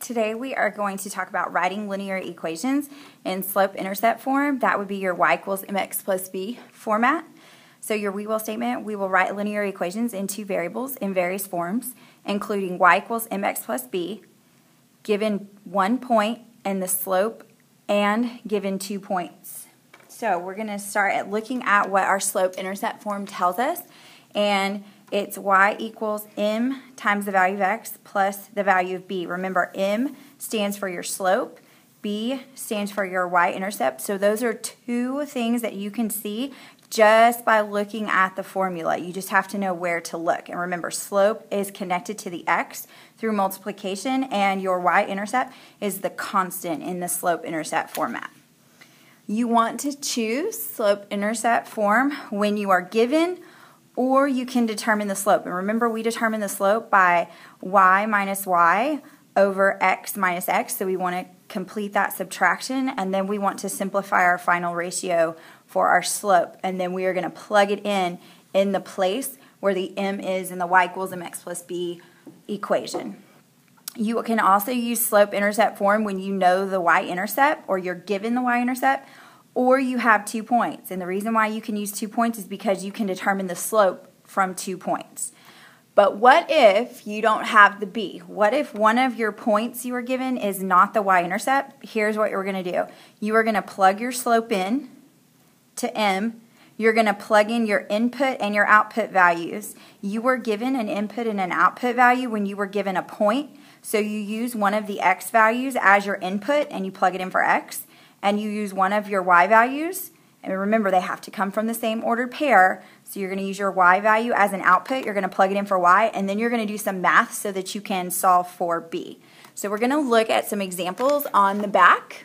Today we are going to talk about writing linear equations in slope-intercept form. That would be your y equals mx plus b format. So your we will statement, we will write linear equations in two variables in various forms, including y equals mx plus b, given 1 point and the slope, and given 2 points. So we're going to start at looking at what our slope-intercept form tells us, and it's y equals m times the value of x plus the value of b. Remember, m stands for your slope, b stands for your y-intercept. So those are two things that you can see just by looking at the formula. You just have to know where to look. And remember, slope is connected to the x through multiplication, and your y-intercept is the constant in the slope-intercept format. You want to choose slope-intercept form when you are given, or you can determine the slope. And remember, we determine the slope by y minus y over x minus x, so we want to complete that subtraction, and then we want to simplify our final ratio for our slope, and then we are going to plug it in the place where the m is in the y equals mx plus b equation. You can also use slope-intercept form when you know the y-intercept, or you're given the y-intercept, or you have 2 points. And the reason why you can use 2 points is because you can determine the slope from 2 points. But what if you don't have the b? What if one of your points you were given is not the y-intercept? Here's what you're going to do. You are going to plug your slope in to m. You're going to plug in your input and your output values. You were given an input and an output value when you were given a point. So you use one of the x values as your input and you plug it in for x. And you use one of your y values, and remember they have to come from the same ordered pair, so you're going to use your y value as an output, you're going to plug it in for y, and then you're going to do some math so that you can solve for b. So we're going to look at some examples on the back.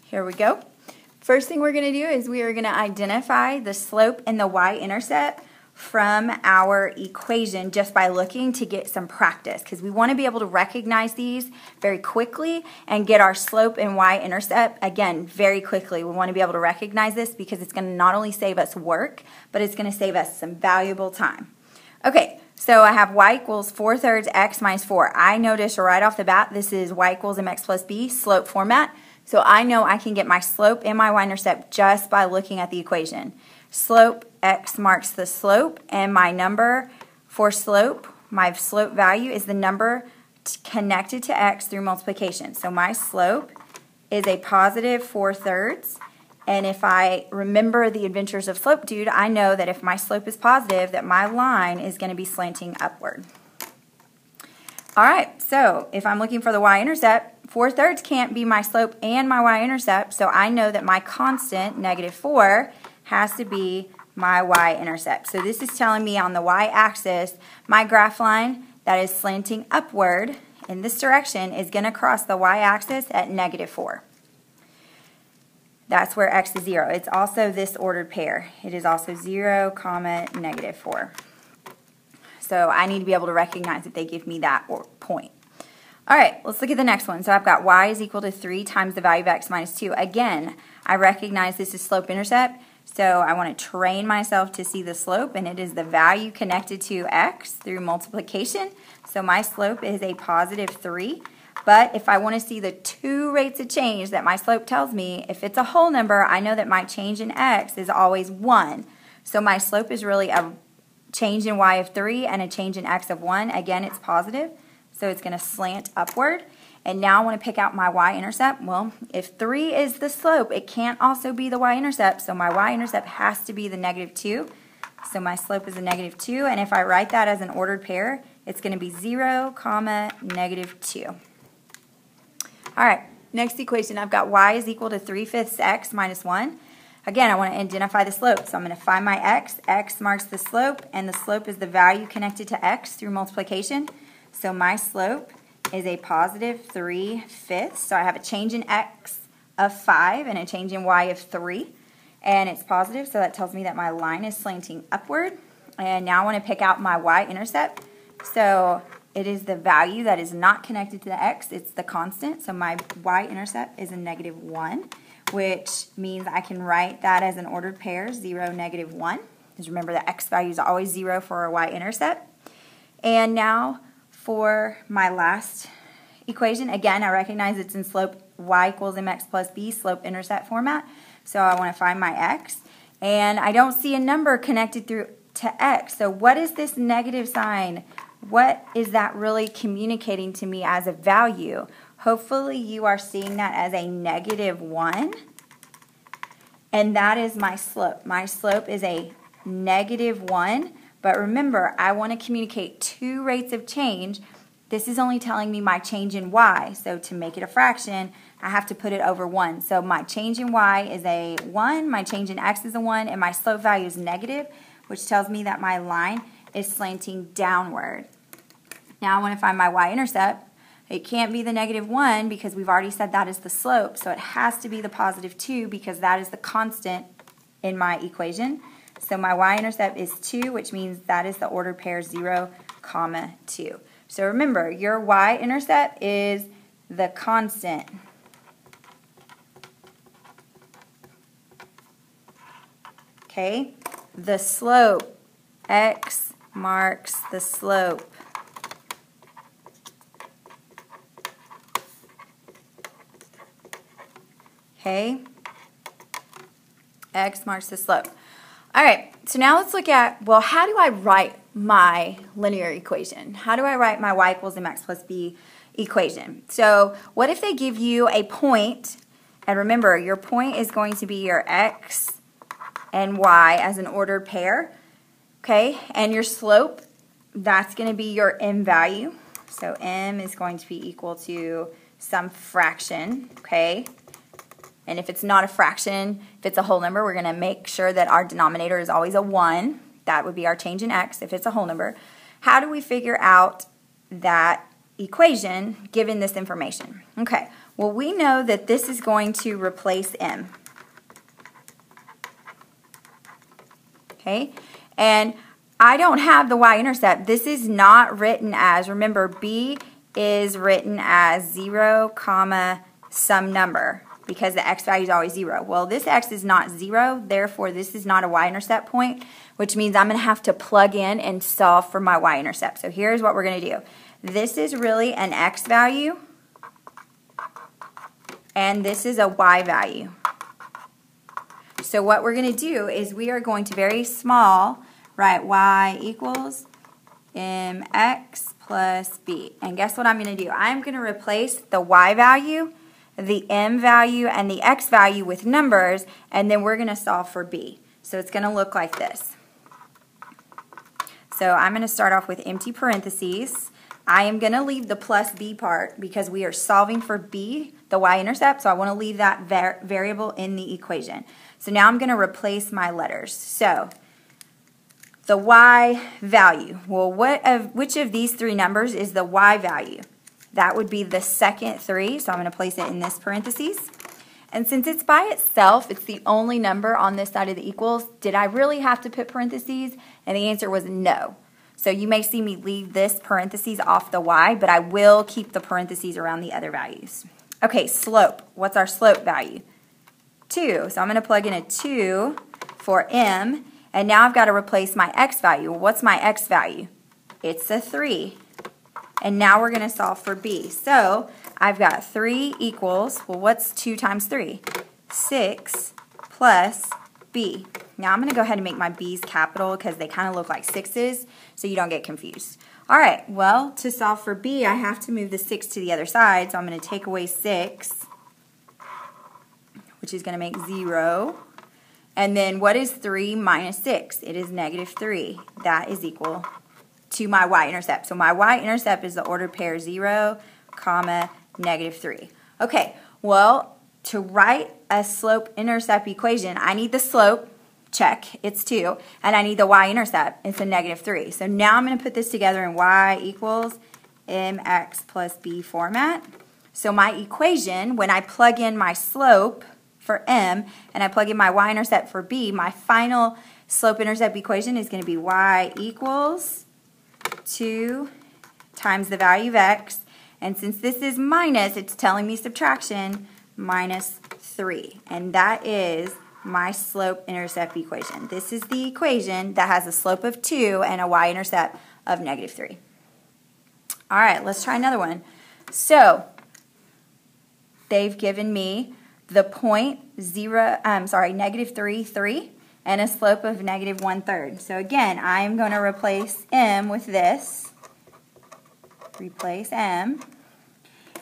Here we go. First thing we're going to do is we are going to identify the slope and the y-intercept from our equation just by looking to get some practice, because we want to be able to recognize these very quickly and get our slope and y-intercept again very quickly. We want to be able to recognize this because it's going to not only save us work, but it's going to save us some valuable time. Okay, so I have y equals 4/3 x minus 4. I notice right off the bat this is y equals mx plus b slope format, so I know I can get my slope and my y-intercept just by looking at the equation. Slope, x marks the slope, and my number for slope, my slope value, is the number connected to x through multiplication. So my slope is a positive 4/3, and if I remember the Adventures of Slope Dude, I know that if my slope is positive, that my line is going to be slanting upward. Alright, so if I'm looking for the y-intercept, 4/3 can't be my slope and my y-intercept, so I know that my constant, -4, has to be my y-intercept. So this is telling me on the y-axis, my graph line that is slanting upward in this direction is going to cross the y-axis at -4. That's where x is 0. It's also this ordered pair. It is also 0, -4. So I need to be able to recognize that they give me that point. Alright, let's look at the next one. So I've got y is equal to 3 times the value of x minus 2. Again, I recognize this is slope-intercept. So I want to train myself to see the slope, and it is the value connected to x through multiplication. So my slope is a positive 3. But if I want to see the two rates of change that my slope tells me, if it's a whole number, I know that my change in x is always 1. So my slope is really a change in y of 3 and a change in x of 1. Again, it's positive, so it's going to slant upward. And now I want to pick out my y-intercept. Well, if 3 is the slope, it can't also be the y-intercept, so my y-intercept has to be the -2. So my slope is a -2, and if I write that as an ordered pair, it's going to be 0, -2. Alright, next equation, I've got y is equal to 3/5 x minus 1. Again, I want to identify the slope, so I'm going to find my x. X marks the slope, and the slope is the value connected to x through multiplication. So my slope is a positive 3/5. So I have a change in x of 5 and a change in y of 3. And it's positive, so that tells me that my line is slanting upward. And now I want to pick out my y-intercept. So it is the value that is not connected to the x. It's the constant. So my y-intercept is a -1, which means I can write that as an ordered pair, 0, -1. Because remember, the x value is always 0 for a y-intercept. And now for my last equation. Again, I recognize it's in slope y equals mx plus b, slope-intercept format. So I want to find my x. And I don't see a number connected through to x. So what is this negative sign? What is that really communicating to me as a value? Hopefully you are seeing that as a -1. And that is my slope. My slope is a -1. But remember, I want to communicate two rates of change. This is only telling me my change in y. So to make it a fraction, I have to put it over 1. So my change in y is a 1, my change in x is a 1, and my slope value is negative, which tells me that my line is slanting downward. Now I want to find my y-intercept. It can't be the -1 because we've already said that is the slope, so it has to be the +2 because that is the constant in my equation. So my y-intercept is 2, which means that is the ordered pair 0, 2. So remember, your y-intercept is the constant. Okay? The slope, x marks the slope. Okay? X marks the slope. All right, so now let's look at, well, how do I write my linear equation? How do I write my y equals mx plus b equation? So what if they give you a point, and remember, your point is going to be your x and y as an ordered pair, okay? And your slope, that's going to be your m value. So m is going to be equal to some fraction, okay? And if it's not a fraction, if it's a whole number, we're going to make sure that our denominator is always a 1. That would be our change in x if it's a whole number. How do we figure out that equation given this information? Okay, well, we know that this is going to replace m. Okay, and I don't have the y-intercept. This is not written as, remember, b is written as 0, some number, because the x value is always 0. Well, this x is not 0, therefore this is not a y-intercept point, which means I'm going to have to plug in and solve for my y-intercept. So here's what we're going to do. This is really an x value, and this is a y value. So what we're going to do is we are going to very small write y equals mx plus b. And guess what I'm going to do? I'm going to replace the y value, the m value, and the x value with numbers, and then we're going to solve for b. So it's going to look like this. So I'm going to start off with empty parentheses. I am going to leave the plus b part because we are solving for b, the y-intercept, so I want to leave that variable in the equation. So now I'm going to replace my letters. So the y value, well, which of these three numbers is the y value? That would be the second 3, so I'm going to place it in this parentheses. And since it's by itself, it's the only number on this side of the equals, did I really have to put parentheses? And the answer was no. So you may see me leave this parentheses off the y, but I will keep the parentheses around the other values. Okay, slope. What's our slope value? 2. So I'm going to plug in a 2 for m, and now I've got to replace my x value. What's my x value? It's a 3. And now we're going to solve for b. So I've got 3 equals, well, what's 2 times 3? 6 plus b. Now I'm going to go ahead and make my b's capital because they kind of look like 6's, so you don't get confused. All right, well, to solve for b, I have to move the 6 to the other side, so I'm going to take away 6, which is going to make 0. And then what is 3 minus 6? It is -3. That is equal to my y-intercept. So my y-intercept is the ordered pair 0, -3. Okay, well, to write a slope-intercept equation, I need the slope, check, it's 2, and I need the y-intercept, it's a -3. So now I'm going to put this together in y equals mx plus b format. So my equation, when I plug in my slope for m and I plug in my y-intercept for b, my final slope-intercept equation is going to be y equals 2 times the value of x, and since this is minus, it's telling me subtraction, -3. And that is my slope-intercept equation. This is the equation that has a slope of 2 and a y-intercept of -3. All right, let's try another one. So they've given me the -3, 3, and a slope of -1/3. So again, I'm going to replace m with this. Replace m.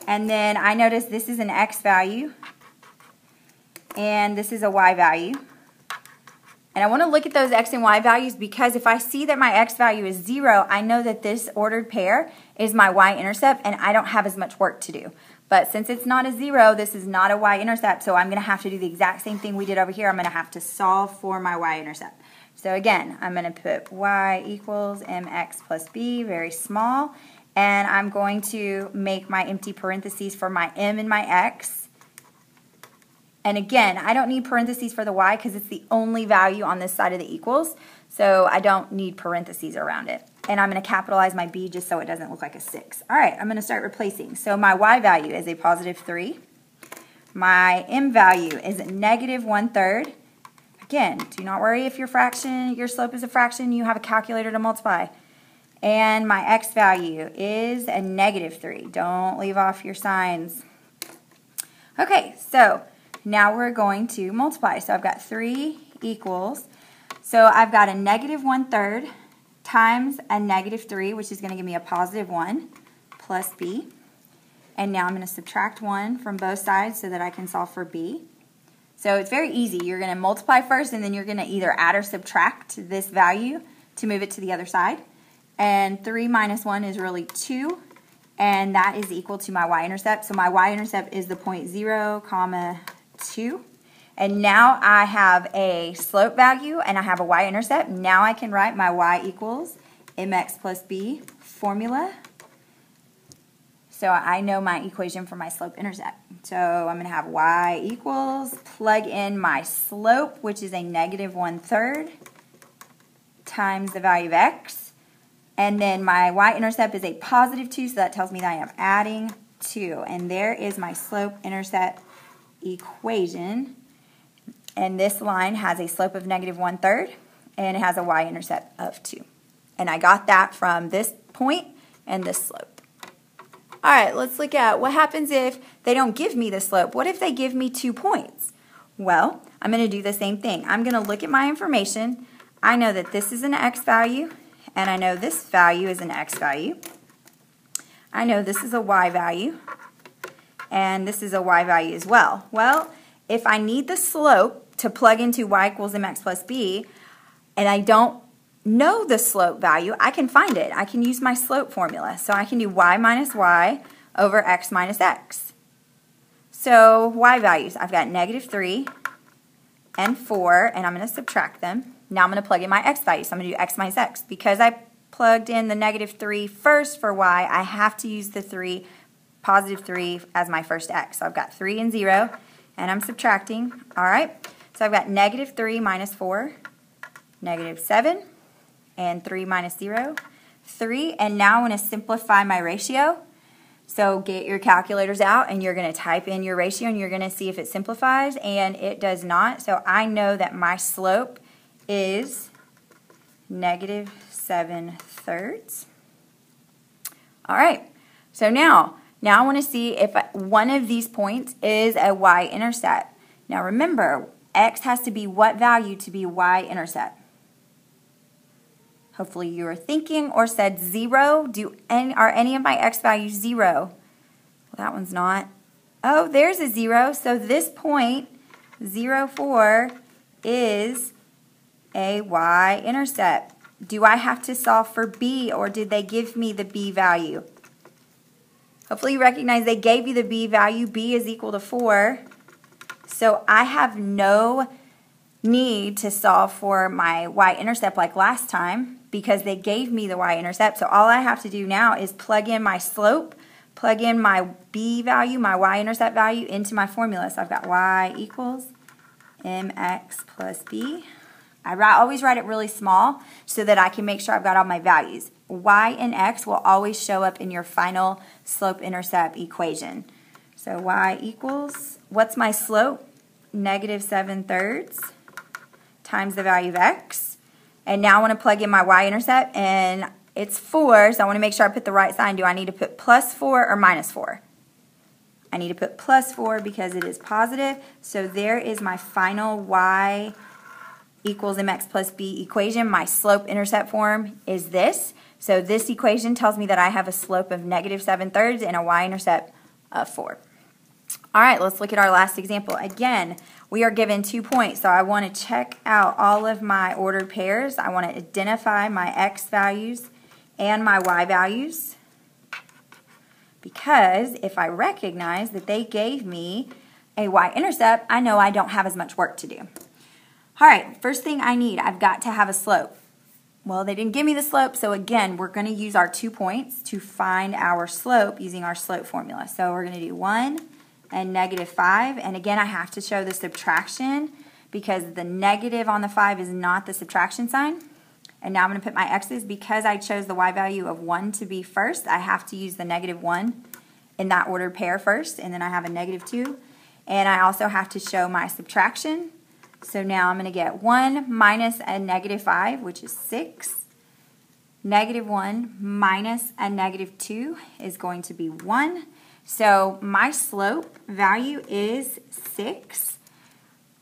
And then I notice this is an x value, and this is a y value. And I want to look at those x and y values because if I see that my x value is 0, I know that this ordered pair is my y-intercept and I don't have as much work to do. But since it's not a 0, this is not a y-intercept, so I'm going to have to do the exact same thing we did over here. I'm going to have to solve for my y-intercept. So again, I'm going to put y equals mx plus b, very small, and I'm going to make my empty parentheses for my m and my x. And again, I don't need parentheses for the y because it's the only value on this side of the equals, so I don't need parentheses around it. And I'm going to capitalize my b just so it doesn't look like a 6. All right, I'm going to start replacing. So my y value is a +3. My m value is a -1/3. Again, do not worry if your slope is a fraction, you have a calculator to multiply. And my x value is a -3. Don't leave off your signs. Okay, so now we're going to multiply. So I've got 3 equals, so I've got a -1/3 times a -3, which is going to give me a +1 plus b. And now I'm going to subtract 1 from both sides so that I can solve for b. So it's very easy. You're going to multiply first, and then you're going to either add or subtract this value to move it to the other side. And 3 minus 1 is really 2, and that is equal to my y-intercept. So my y-intercept is the point 0, 2. And now I have a slope value and I have a y-intercept. Now I can write my y equals mx plus b formula. So I know my equation for my slope-intercept. So I'm going to have y equals, plug in my slope, which is a -1/3, times the value of x. And then my y-intercept is a +2, so that tells me that I am adding 2. And there is my slope-intercept equation. And this line has a slope of -1/3 and it has a y-intercept of 2. And I got that from this point and this slope. All right, let's look at what happens if they don't give me the slope. What if they give me 2 points? Well, I'm going to do the same thing. I'm going to look at my information. I know that this is an x value, and I know this value is an x value. I know this is a y value, and this is a y value as well. Well, if I need the slope to plug into y equals mx plus b, and I don't know the slope value, I can find it. I can use my slope formula. So I can do y minus y over x minus x. So y values, I've got -3 and 4, and I'm going to subtract them. Now I'm going to plug in my x value, so I'm going to do x minus x. Because I plugged in the -3 first for y, I have to use the +3 as my first x. So I've got 3 and 0, and I'm subtracting. All right, so I've got -3 minus 4, -7, and 3 minus 0, 3. And now I want to simplify my ratio. So get your calculators out, and you're going to type in your ratio, and you're going to see if it simplifies, and it does not. So I know that my slope is -7/3. All right, so now I want to see if one of these points is a y-intercept. Now remember, x has to be what value to be y-intercept? Hopefully you were thinking or said 0. Are any of my x values 0? Well, that one's not. Oh, there's a 0. So this point, 0, 4, is a y-intercept. Do I have to solve for b, or did they give me the b value? Hopefully you recognize they gave you the b value. B is equal to 4. So I have no need to solve for my y-intercept like last time because they gave me the y-intercept. So all I have to do now is plug in my slope, plug in my b value, my y-intercept value into my formula. So I've got y equals mx plus b. I always write it really small so that I can make sure I've got all my values. Y and x will always show up in your final slope-intercept equation. So y equals, what's my slope? -7/3 times the value of x. And now I want to plug in my y-intercept, and It's 4, so I want to make sure I put the right sign. Do I need to put plus 4 or minus 4? I need to put plus 4 because it is positive. So there is my final y equals mx plus b equation. My slope-intercept form is this. So this equation tells me that I have a slope of negative 7/3 and a y-intercept of 4. All right, let's look at our last example. Again, we are given 2 points, so I want to check out all of my ordered pairs. I want to identify my x values and my y values, because if I recognize that they gave me a y-intercept, I know I don't have as much work to do. All right, first thing I need, I've got to have a slope. Well, they didn't give me the slope, so again, we're going to use our 2 points to find our slope using our slope formula. So we're going to do 1 and negative 5, and again, I have to show the subtraction because the negative on the 5 is not the subtraction sign. And now I'm going to put my x's. Because I chose the y value of 1 to be first, I have to use the negative 1 in that ordered pair first, and then I have a negative 2. And I also have to show my subtraction. So now I'm going to get 1 minus a negative 5, which is 6. Negative 1 minus a negative 2 is going to be 1. So my slope value is 6.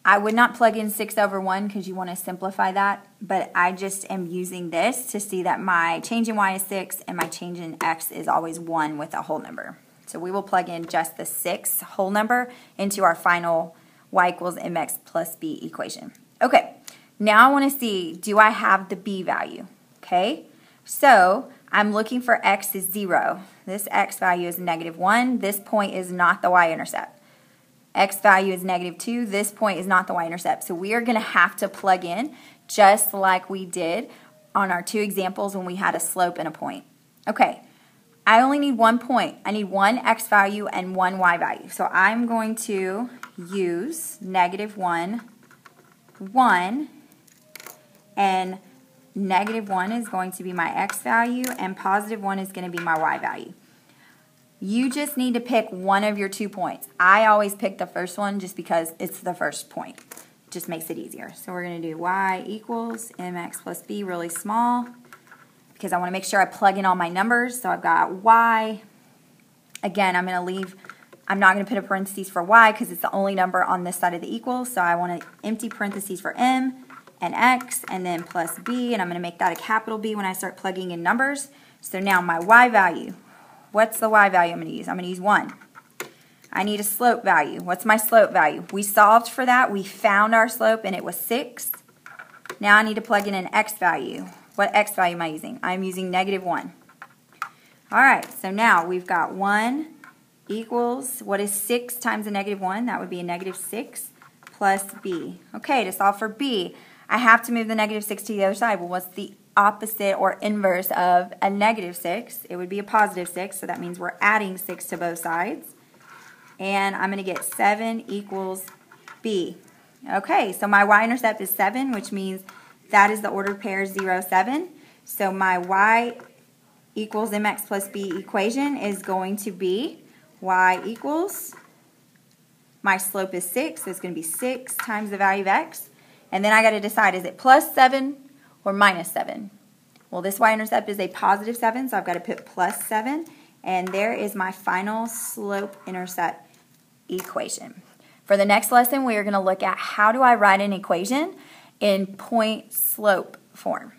I would not plug in 6 over 1 because you want to simplify that, but I just am using this to see that my change in y is 6 and my change in x is always 1 with a whole number. So we will plug in just the 6 whole number into our final y equals mx plus b equation. Okay, now I want to see, do I have the b value? Okay, so I'm looking for x is 0. This x value is negative 1. This point is not the y-intercept. X value is negative 2. This point is not the y-intercept. So we are going to have to plug in just like we did on our 2 examples when we had a slope and a point. Okay, I only need 1 point. I need 1 x value and 1 y value. So I'm going to use negative 1, 1, and negative 1 is going to be my x value, and positive 1 is going to be my y value. You just need to pick one of your 2 points. I always pick the first one just because it's the first point. It just makes it easier. So we're going to do y equals mx plus b really small because I want to make sure I plug in all my numbers. So I've got y. Again, I'm not going to put a parentheses for y because it's the only number on this side of the equal. So I want to empty parentheses for m and x and then plus b, and I'm going to make that a capital B when I start plugging in numbers. So now my y value. What's the y value I'm going to use? I'm going to use 1. I need a slope value. What's my slope value? We solved for that. We found our slope, and it was 6. Now I need to plug in an x value. What x value am I using? I'm using negative 1. All right, so now we've got 1 equals, what is 6 times a negative 1? That would be a negative 6 plus b. Okay, to solve for b, I have to move the negative 6 to the other side. Well, what's the opposite or inverse of a negative 6? It would be a positive 6, so that means we're adding 6 to both sides. And I'm going to get 7 equals b. Okay, so my y-intercept is 7, which means that is the ordered pair 0, 7. So my y equals mx plus b equation is going to be y equals, my slope is 6, so it's going to be 6 times the value of x. And then I got to decide, is it plus 7 or minus 7? Well, this y-intercept is a positive 7, so I've got to put plus 7. And there is my final slope-intercept equation. For the next lesson, we are going to look at how do I write an equation in point-slope form.